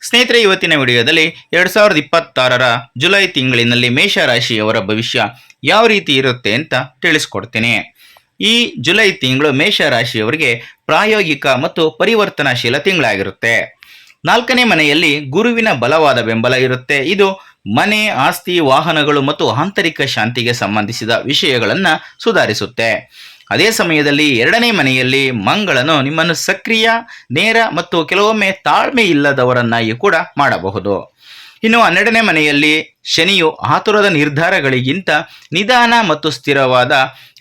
ಸ್ನೇಹಿತರೆ, ಇವತ್ತಿನ ವಿಡಿಯೋದಲ್ಲಿ 2026ರ ಜುಲೈ ತಿಂಗಳಿನಲ್ಲಿ ಮೇಷರಾಶಿಯವರ ಭವಿಷ್ಯ ಯಾವ ರೀತಿ ಇರುತ್ತೆ ಅಂತ ತಿಳಿಸ್ಕೊಡ್ತೀನಿ. ಈ ಜುಲೈ ತಿಂಗಳು ಮೇಷರಾಶಿಯವರಿಗೆ ಪ್ರಾಯೋಗಿಕ ಮತ್ತು ಪರಿವರ್ತನಾಶೀಲ ತಿಂಗಳಾಗಿರುತ್ತೆ. 4ನೇ ಮನೆಯಲ್ಲಿ ಗುರುವಿನ ಬಲವಾದ ಬೆಂಬಲ ಇರುತ್ತೆ. ಇದು ಮನೆ, ಆಸ್ತಿ, ವಾಹನಗಳು ಮತ್ತು ಆಂತರಿಕ ಶಾಂತಿಗೆ ಸಂಬಂಧಿಸಿದ ವಿಷಯಗಳನ್ನು ಸುಧಾರಿಸುತ್ತೆ. ಅದೇ ಸಮಯದಲ್ಲಿ 2ನೇ ಮನೆಯಲ್ಲಿ ಮಂಗಳನು ನಿಮ್ಮನ್ನು ಸಕ್ರಿಯ, ನೇರ ಮತ್ತು ಕೆಲವೊಮ್ಮೆ ತಾಳ್ಮೆ ಇಲ್ಲದವರನ್ನಾಗಿ ಕೂಡ ಮಾಡಬಹುದು. ಇನ್ನು 12ನೇ ಮನೆಯಲ್ಲಿ ಶನಿಯು ಆತುರದ ನಿರ್ಧಾರಗಳಿಗಿಂತ ನಿಧಾನ ಮತ್ತು ಸ್ಥಿರವಾದ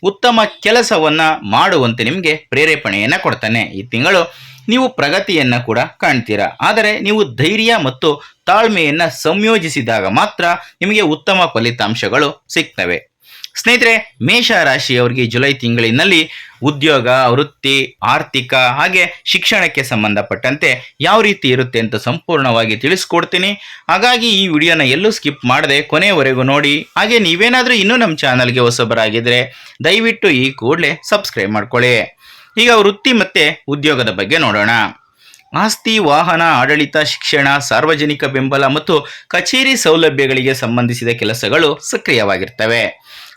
ಉತ್ತಮ ಕೆಲಸವನ್ನ ಮಾಡುವಂತೆ ನಿಮಗೆ ಪ್ರೇರೇಪಣೆಯನ್ನು ಕೊಡ್ತಾನೆ. ಈ ತಿಂಗಳು ನೀವು ಪ್ರಗತಿಯನ್ನು ಕೂಡ ಕಾಣ್ತೀರಾ. ಆದರೆ ನೀವು ಧೈರ್ಯ ಮತ್ತು ತಾಳ್ಮೆಯನ್ನು ಸಂಯೋಜಿಸಿದಾಗ ಮಾತ್ರ ನಿಮಗೆ ಉತ್ತಮ ಫಲಿತಾಂಶಗಳು ಸಿಗ್ತವೆ. ಸ್ನೇಹಿತರೆ, ಮೇಷ ರಾಶಿಯವರಿಗೆ ಜುಲೈ ತಿಂಗಳಿನಲ್ಲಿ ಉದ್ಯೋಗ, ವೃತ್ತಿ, ಆರ್ಥಿಕ ಹಾಗೆ ಶಿಕ್ಷಣಕ್ಕೆ ಸಂಬಂಧಪಟ್ಟಂತೆ ಯಾವ ರೀತಿ ಇರುತ್ತೆ ಅಂತ ಸಂಪೂರ್ಣವಾಗಿ ತಿಳಿಸ್ಕೊಡ್ತೀನಿ. ಹಾಗಾಗಿ ಈ ವಿಡಿಯೋನ ಎಲ್ಲೂ ಸ್ಕಿಪ್ ಮಾಡದೆ ಕೊನೆಯವರೆಗೂ ನೋಡಿ. ಹಾಗೆ ನೀವೇನಾದರೂ ಇನ್ನೂ ನಮ್ಮ ಚಾನಲ್ಗೆ ಹೊಸಬರಾಗಿದ್ದರೆ ದಯವಿಟ್ಟು ಈ ಕೂಡಲೇ ಸಬ್ಸ್ಕ್ರೈಬ್ ಮಾಡ್ಕೊಳ್ಳಿ. ಈಗ ವೃತ್ತಿ ಮತ್ತು ಉದ್ಯೋಗದ ಬಗ್ಗೆ ನೋಡೋಣ. ಆಸ್ತಿ, ವಾಹನ, ಆಡಳಿತ, ಶಿಕ್ಷಣ, ಸಾರ್ವಜನಿಕ ಬೆಂಬಲ ಮತ್ತು ಕಚೇರಿ ಸೌಲಭ್ಯಗಳಿಗೆ ಸಂಬಂಧಿಸಿದ ಕೆಲಸಗಳು ಸಕ್ರಿಯವಾಗಿರ್ತವೆ.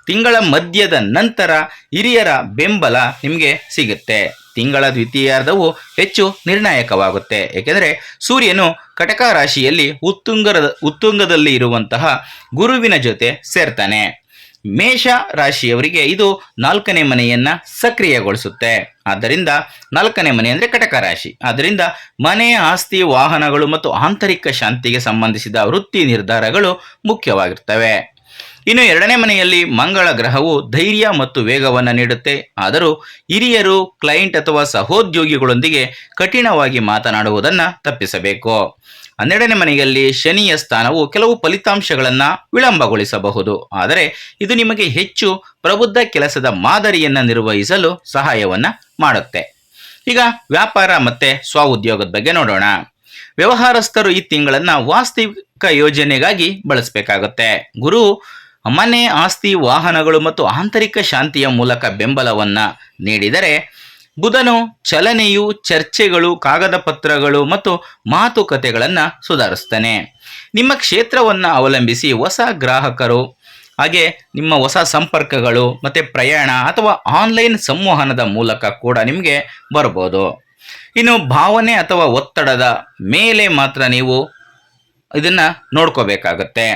ತಿಂಗಳ ಮಧ್ಯದ ನಂತರ ಹಿರಿಯರ ಬೆಂಬಲ ನಿಮಗೆ ಸಿಗುತ್ತೆ. ತಿಂಗಳ ದ್ವಿತೀಯಾರ್ಧವು ಹೆಚ್ಚು ನಿರ್ಣಾಯಕವಾಗುತ್ತೆ, ಏಕೆಂದರೆ ಸೂರ್ಯನು ಕಟಕ ರಾಶಿಯಲ್ಲಿ ಉತ್ತುಂಗದಲ್ಲಿ ಇರುವಂತಹ ಗುರುವಿನ ಜೊತೆ ಸೇರ್ತಾನೆ. ಮೇಷ ರಾಶಿಯವರಿಗೆ ಇದು 4ನೇ ಮನೆಯನ್ನ ಸಕ್ರಿಯಗೊಳಿಸುತ್ತೆ. ಆದ್ದರಿಂದ 4ನೇ ಮನೆ ಅಂದರೆ ಕಟಕ ರಾಶಿ. ಆದ್ದರಿಂದ ಮನೆ, ಆಸ್ತಿ, ವಾಹನಗಳು ಮತ್ತು ಆಂತರಿಕ ಶಾಂತಿಗೆ ಸಂಬಂಧಿಸಿದ ವೃತ್ತಿ ನಿರ್ಧಾರಗಳು ಮುಖ್ಯವಾಗಿರ್ತವೆ. ಇನ್ನು 2ನೇ ಮನೆಯಲ್ಲಿ ಮಂಗಳ ಗ್ರಹವು ಧೈರ್ಯ ಮತ್ತು ವೇಗವನ್ನು ನೀಡುತ್ತೆ. ಆದರೂ ಹಿರಿಯರು, ಕ್ಲೈಂಟ್ ಅಥವಾ ಸಹೋದ್ಯೋಗಿಗಳೊಂದಿಗೆ ಕಠಿಣವಾಗಿ ಮಾತನಾಡುವುದನ್ನು ತಪ್ಪಿಸಬೇಕು. 12ನೇ ಮನೆಯಲ್ಲಿ ಶನಿಯ ಸ್ಥಾನವು ಕೆಲವು ಫಲಿತಾಂಶಗಳನ್ನು ವಿಳಂಬಗೊಳಿಸಬಹುದು, ಆದರೆ ಇದು ನಿಮಗೆ ಹೆಚ್ಚು ಪ್ರಬುದ್ಧ ಕೆಲಸದ ಮಾದರಿಯನ್ನು ನಿರ್ವಹಿಸಲು ಸಹಾಯವನ್ನು ಮಾಡುತ್ತೆ. ಈಗ ವ್ಯಾಪಾರ ಮತ್ತು ಸ್ವಉದ್ಯೋಗದ ಬಗ್ಗೆ ನೋಡೋಣ. ವ್ಯವಹಾರಸ್ಥರು ಈ ತಿಂಗಳನ್ನು ವಾಸ್ತವಿಕ ಯೋಜನೆಗಾಗಿ ಬಳಸಬೇಕಾಗುತ್ತೆ. ಗುರು ಮನೆ, ಆಸ್ತಿ, ವಾಹನಗಳು ಮತ್ತು ಆಂತರಿಕ ಶಾಂತಿಯ ಮೂಲಕ ಬೆಂಬಲವನ್ನು ನೀಡಿದರೆ, ಬುಧನು ಚಲನೆಯು ಚರ್ಚೆಗಳು, ಕಾಗದ ಪತ್ರಗಳು ಮತ್ತು ಮಾತುಕತೆಗಳನ್ನು ಸುಧಾರಿಸ್ತಾನೆ. ನಿಮ್ಮ ಕ್ಷೇತ್ರವನ್ನು ಅವಲಂಬಿಸಿ ಹೊಸ ಗ್ರಾಹಕರು, ಹಾಗೆ ನಿಮ್ಮ ಹೊಸ ಸಂಪರ್ಕಗಳು ಮತ್ತು ಪ್ರಯಾಣ ಅಥವಾ ಆನ್ಲೈನ್ ಸಂವಹನದ ಮೂಲಕ ಕೂಡ ನಿಮಗೆ ಬರ್ಬೋದು. ಇನ್ನು ಭಾವನೆ ಅಥವಾ ಒತ್ತಡದ ಮೇಲೆ ಮಾತ್ರ ನೀವು ಇದನ್ನು ನೋಡ್ಕೋಬೇಕಾಗತ್ತೆ.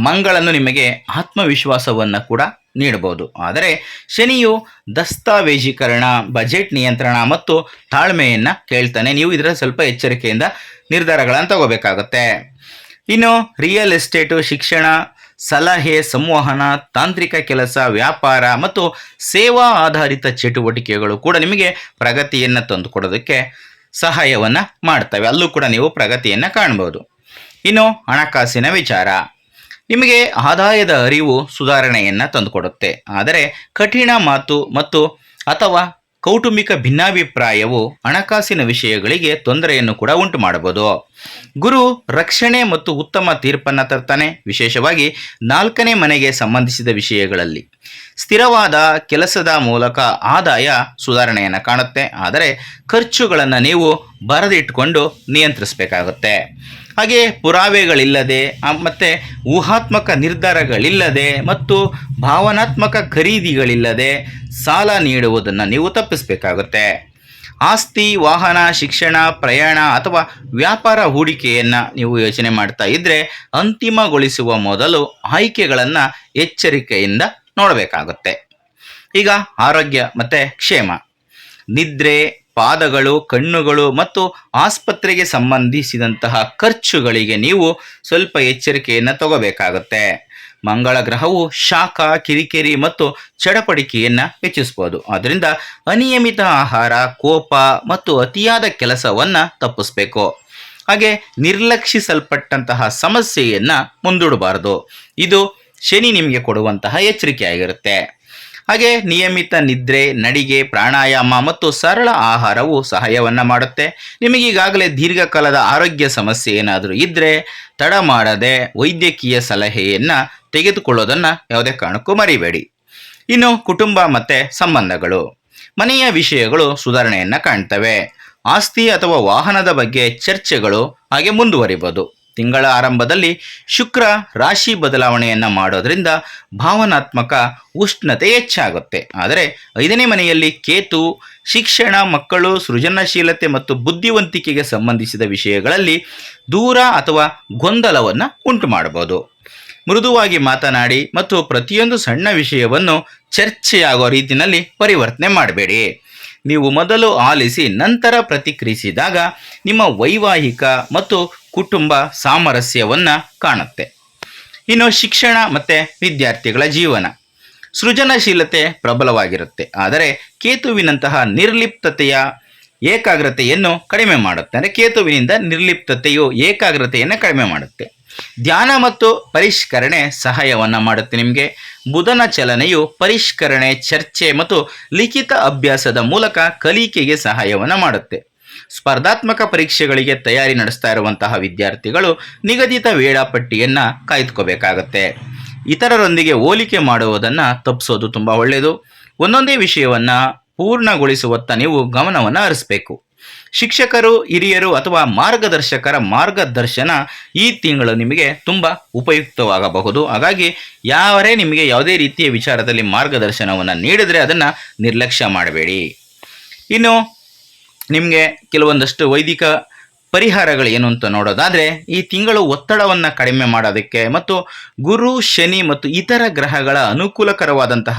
ಮಂಗಳನು ನಿಮಗೆ ಆತ್ಮವಿಶ್ವಾಸವನ್ನು ಕೂಡ ನೀಡಬಹುದು, ಆದರೆ ಶನಿಯು ದಸ್ತಾವೇಜೀಕರಣ, ಬಜೆಟ್ ನಿಯಂತ್ರಣ ಮತ್ತು ತಾಳ್ಮೆಯನ್ನು ಕೇಳ್ತಾನೆ. ನೀವು ಇದರ ಸ್ವಲ್ಪ ಎಚ್ಚರಿಕೆಯಿಂದ ನಿರ್ಧಾರಗಳನ್ನು ತಗೋಬೇಕಾಗತ್ತೆ. ಇನ್ನು ರಿಯಲ್ ಎಸ್ಟೇಟು, ಶಿಕ್ಷಣ, ಸಲಹೆ, ಸಂವಹನ, ತಾಂತ್ರಿಕ ಕೆಲಸ, ವ್ಯಾಪಾರ ಮತ್ತು ಸೇವಾ ಆಧಾರಿತ ಚಟುವಟಿಕೆಗಳು ಕೂಡ ನಿಮಗೆ ಪ್ರಗತಿಯನ್ನು ತಂದುಕೊಡೋದಕ್ಕೆ ಸಹಾಯವನ್ನು ಮಾಡ್ತವೆ. ಅಲ್ಲೂ ಕೂಡ ನೀವು ಪ್ರಗತಿಯನ್ನು ಕಾಣ್ಬೋದು. ಇನ್ನು ಹಣಕಾಸಿನ ವಿಚಾರ, ನಿಮಗೆ ಆದಾಯದ ಅರಿವು ಸುಧಾರಣೆಯನ್ನು ತಂದುಕೊಡುತ್ತೆ, ಆದರೆ ಕಠಿಣ ಮಾತು ಮತ್ತು ಅಥವಾ ಕೌಟುಂಬಿಕ ಭಿನ್ನಾಭಿಪ್ರಾಯವು ಹಣಕಾಸಿನ ವಿಷಯಗಳಿಗೆ ತೊಂದರೆಯನ್ನು ಕೂಡ ಉಂಟು ಮಾಡಬಹುದು. ಗುರು ರಕ್ಷಣೆ ಮತ್ತು ಉತ್ತಮ ತೀರ್ಪನ್ನು ತರ್ತಾನೆ, ವಿಶೇಷವಾಗಿ 4ನೇ ಮನೆಗೆ ಸಂಬಂಧಿಸಿದ ವಿಷಯಗಳಲ್ಲಿ. ಸ್ಥಿರವಾದ ಕೆಲಸದ ಮೂಲಕ ಆದಾಯ ಸುಧಾರಣೆಯನ್ನು ಕಾಣುತ್ತೆ, ಆದರೆ ಖರ್ಚುಗಳನ್ನು ನೀವು ಬರೆದಿಟ್ಕೊಂಡು ನಿಯಂತ್ರಿಸಬೇಕಾಗುತ್ತೆ. ಹಾಗೆ ಪುರಾವೆಗಳಿಲ್ಲದೆ ಮತ್ತು ಊಹಾತ್ಮಕ ನಿರ್ಧಾರಗಳಿಲ್ಲದೆ ಮತ್ತು ಭಾವನಾತ್ಮಕ ಖರೀದಿಗಳಿಲ್ಲದೆ ಸಾಲ ನೀಡುವುದನ್ನು ನೀವು ತಪ್ಪಿಸಬೇಕಾಗುತ್ತೆ. ಆಸ್ತಿ, ವಾಹನ, ಶಿಕ್ಷಣ, ಪ್ರಯಾಣ ಅಥವಾ ವ್ಯಾಪಾರ ಹೂಡಿಕೆಯನ್ನು ನೀವು ಯೋಚನೆ ಮಾಡ್ತಾ ಇದ್ದರೆ ಅಂತಿಮಗೊಳಿಸುವ ಮೊದಲು ಆಯ್ಕೆಗಳನ್ನು ಎಚ್ಚರಿಕೆಯಿಂದ ನೋಡಬೇಕಾಗುತ್ತೆ. ಈಗ ಆರೋಗ್ಯ ಮತ್ತು ಕ್ಷೇಮ, ನಿದ್ರೆ, ಪಾದಗಳು, ಕಣ್ಣುಗಳು ಮತ್ತು ಆಸ್ಪತ್ರೆಗೆ ಸಂಬಂಧಿಸಿದಂತಹ ಖರ್ಚುಗಳಿಗೆ ನೀವು ಸ್ವಲ್ಪ ಎಚ್ಚರಿಕೆಯನ್ನು ತಗೋಬೇಕಾಗುತ್ತೆ. ಮಂಗಳ ಗ್ರಹವು ಶಾಖ, ಕಿರಿಕಿರಿ ಮತ್ತು ಚಡಪಡಿಕೆಯನ್ನು ಹೆಚ್ಚಿಸಬಹುದು. ಆದ್ದರಿಂದ ಅನಿಯಮಿತ ಆಹಾರ, ಕೋಪ ಮತ್ತು ಅತಿಯಾದ ಕೆಲಸವನ್ನು ತಪ್ಪಿಸಬೇಕು. ಹಾಗೆ ನಿರ್ಲಕ್ಷಿಸಲ್ಪಟ್ಟಂತಹ ಸಮಸ್ಯೆಯನ್ನು ಮುಂದೂಡಬಾರದು. ಇದು ಶನಿ ನಿಮಗೆ ಕೊಡುವಂತಹ ಎಚ್ಚರಿಕೆಯಾಗಿರುತ್ತೆ. ಹಾಗೆ ನಿಯಮಿತ ನಿದ್ರೆ, ನಡಿಗೆ, ಪ್ರಾಣಾಯಾಮ ಮತ್ತು ಸರಳ ಆಹಾರವು ಸಹಾಯವನ್ನು ಮಾಡುತ್ತೆ. ನಿಮಗೀಗಾಗಲೇ ದೀರ್ಘಕಾಲದ ಆರೋಗ್ಯ ಸಮಸ್ಯೆ ಏನಾದರೂ ಇದ್ದರೆ ತಡ ಮಾಡದೆ ವೈದ್ಯಕೀಯ ಸಲಹೆಯನ್ನು ತೆಗೆದುಕೊಳ್ಳೋದನ್ನು ಯಾವುದೇ ಕಾರಣಕ್ಕೂ ಮರಿಬೇಡಿ. ಇನ್ನು ಕುಟುಂಬ ಮತ್ತು ಸಂಬಂಧಗಳು, ಮನೆಯ ವಿಷಯಗಳು ಸುಧಾರಣೆಯನ್ನು ಕಾಣ್ತವೆ. ಆಸ್ತಿ ಅಥವಾ ವಾಹನದ ಬಗ್ಗೆ ಚರ್ಚೆಗಳು ಹಾಗೆ ಮುಂದುವರಿಬೋದು. ತಿಂಗಳ ಆರಂಭದಲ್ಲಿ ಶುಕ್ರ ರಾಶಿ ಬದಲಾವಣೆಯನ್ನು ಮಾಡೋದ್ರಿಂದ ಭಾವನಾತ್ಮಕ ಉಷ್ಣತೆ ಹೆಚ್ಚಾಗುತ್ತೆ. ಆದರೆ 5ನೇ ಮನೆಯಲ್ಲಿ ಕೇತು ಶಿಕ್ಷಣ, ಮಕ್ಕಳು, ಸೃಜನಶೀಲತೆ ಮತ್ತು ಬುದ್ಧಿವಂತಿಕೆಗೆ ಸಂಬಂಧಿಸಿದ ವಿಷಯಗಳಲ್ಲಿ ದೂರ ಅಥವಾ ಗೊಂದಲವನ್ನು ಉಂಟು ಮಾಡಬಹುದು. ಮೃದುವಾಗಿ ಮಾತನಾಡಿ ಮತ್ತು ಪ್ರತಿಯೊಂದು ಸಣ್ಣ ವಿಷಯವನ್ನು ಚರ್ಚೆಯಾಗೋ ರೀತಿಯಲ್ಲಿ ಪರಿವರ್ತನೆ ಮಾಡಬೇಡಿ. ನೀವು ಮೊದಲು ಆಲಿಸಿ ನಂತರ ಪ್ರತಿಕ್ರಿಯಿಸಿದಾಗ ನಿಮ್ಮ ವೈವಾಹಿಕ ಮತ್ತು ಕುಟುಂಬ ಸಾಮರಸ್ಯವನ್ನು ಕಾಣುತ್ತೆ. ಇನ್ನು ಶಿಕ್ಷಣ ಮತ್ತು ವಿದ್ಯಾರ್ಥಿಗಳ ಜೀವನ, ಸೃಜನಶೀಲತೆ ಪ್ರಬಲವಾಗಿರುತ್ತೆ. ಆದರೆ ಕೇತುವಿನಂತಹ ನಿರ್ಲಿಪ್ತತೆಯ ಏಕಾಗ್ರತೆಯನ್ನು ಕಡಿಮೆ ಮಾಡುತ್ತೆ. ಅಂದರೆ ಕೇತುವಿನಿಂದ ನಿರ್ಲಿಪ್ತತೆಯು ಏಕಾಗ್ರತೆಯನ್ನು ಕಡಿಮೆ ಮಾಡುತ್ತೆ. ಧ್ಯಾನ ಮತ್ತು ಪರಿಷ್ಕರಣೆ ಸಹಾಯವನ್ನು ಮಾಡುತ್ತೆ ನಿಮಗೆ. ಬುಧನ ಚಲನೆಯು ಪರಿಷ್ಕರಣೆ, ಚರ್ಚೆ ಮತ್ತು ಲಿಖಿತ ಅಭ್ಯಾಸದ ಮೂಲಕ ಕಲಿಕೆಗೆ ಸಹಾಯವನ್ನು ಮಾಡುತ್ತೆ. ಸ್ಪರ್ಧಾತ್ಮಕ ಪರೀಕ್ಷೆಗಳಿಗೆ ತಯಾರಿ ನಡೆಸ್ತಾ ಇರುವಂತಹ ವಿದ್ಯಾರ್ಥಿಗಳು ನಿಗದಿತ ವೇಳಾಪಟ್ಟಿಯನ್ನು ಕಾಯ್ದುಕೋಬೇಕಾಗತ್ತೆ. ಇತರರೊಂದಿಗೆ ಹೋಲಿಕೆ ಮಾಡುವುದನ್ನು ತಪ್ಪಿಸೋದು ತುಂಬ ಒಳ್ಳೆಯದು. ಒಂದೊಂದೇ ವಿಷಯವನ್ನು ಪೂರ್ಣಗೊಳಿಸುವತ್ತ ನೀವು ಗಮನವನ್ನು ಹರಿಸಬೇಕು. ಶಿಕ್ಷಕರು, ಹಿರಿಯರು ಅಥವಾ ಮಾರ್ಗದರ್ಶಕರ ಮಾರ್ಗದರ್ಶನ ಈ ತಿಂಗಳು ನಿಮಗೆ ತುಂಬ ಉಪಯುಕ್ತವಾಗಬಹುದು. ಹಾಗಾಗಿ ಯಾವರೇ ನಿಮಗೆ ಯಾವುದೇ ರೀತಿಯ ವಿಚಾರದಲ್ಲಿ ಮಾರ್ಗದರ್ಶನವನ್ನು ನೀಡಿದರೆ ಅದನ್ನು ನಿರ್ಲಕ್ಷ್ಯ ಮಾಡಬೇಡಿ. ಇನ್ನು ನಿಮಗೆ ಕೆಲವೊಂದಷ್ಟು ವೈದಿಕ ಪರಿಹಾರಗಳು ಏನು ಅಂತ ನೋಡೋದಾದರೆ, ಈ ತಿಂಗಳು ಒತ್ತಡವನ್ನು ಕಡಿಮೆ ಮಾಡೋದಕ್ಕೆ ಮತ್ತು ಗುರು, ಶನಿ ಮತ್ತು ಇತರ ಗ್ರಹಗಳ ಅನುಕೂಲಕರವಾದಂತಹ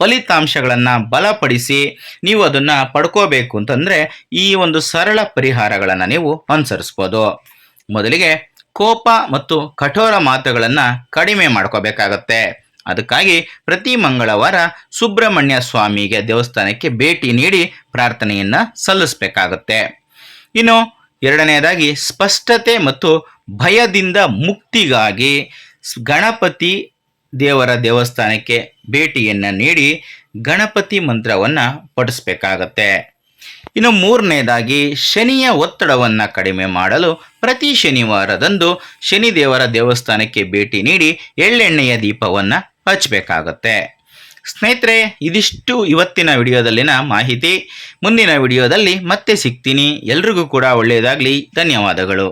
ಫಲಿತಾಂಶಗಳನ್ನು ಬಲಪಡಿಸಿ ನೀವು ಅದನ್ನು ಪಡ್ಕೋಬೇಕು ಅಂತಂದರೆ ಈ ಒಂದು ಸರಳ ಪರಿಹಾರಗಳನ್ನು ನೀವು ಅನುಸರಿಸ್ಬೋದು. ಮೊದಲಿಗೆ ಕೋಪ ಮತ್ತು ಕಠೋರ ಮಾತುಗಳನ್ನು ಕಡಿಮೆ ಮಾಡ್ಕೋಬೇಕಾಗತ್ತೆ. ಅದಕ್ಕಾಗಿ ಪ್ರತಿ ಮಂಗಳವಾರ ಸುಬ್ರಹ್ಮಣ್ಯ ಸ್ವಾಮಿಗೆ ದೇವಸ್ಥಾನಕ್ಕೆ ಭೇಟಿ ನೀಡಿ ಪ್ರಾರ್ಥನೆಯನ್ನು ಸಲ್ಲಿಸಬೇಕಾಗತ್ತೆ. ಇನ್ನು ಎರಡನೆಯದಾಗಿ ಸ್ಪಷ್ಟತೆ ಮತ್ತು ಭಯದಿಂದ ಮುಕ್ತಿಗಾಗಿ ಗಣಪತಿ ದೇವರ ದೇವಸ್ಥಾನಕ್ಕೆ ಭೇಟಿಯನ್ನು ನೀಡಿ ಗಣಪತಿ ಮಂತ್ರವನ್ನು ಪಠಿಸಬೇಕಾಗತ್ತೆ. ಇನ್ನು ಮೂರನೇದಾಗಿ ಶನಿಯ ಒತ್ತಡವನ್ನು ಕಡಿಮೆ ಮಾಡಲು ಪ್ರತಿ ಶನಿವಾರದಂದು ಶನಿದೇವರ ದೇವಸ್ಥಾನಕ್ಕೆ ಭೇಟಿ ನೀಡಿ ಎಳ್ಳೆಣ್ಣೆಯ ದೀಪವನ್ನು ಹಚ್ಚಬೇಕಾಗತ್ತೆ. ಸ್ನೇಹಿತರೆ, ಇದಿಷ್ಟು ಇವತ್ತಿನ ವಿಡಿಯೋದಲ್ಲಿನ ಮಾಹಿತಿ. ಮುಂದಿನ ವಿಡಿಯೋದಲ್ಲಿ ಮತ್ತೆ ಸಿಗ್ತೀನಿ. ಎಲ್ರಿಗೂ ಕೂಡ ಒಳ್ಳೆಯದಾಗಲಿ. ಧನ್ಯವಾದಗಳು.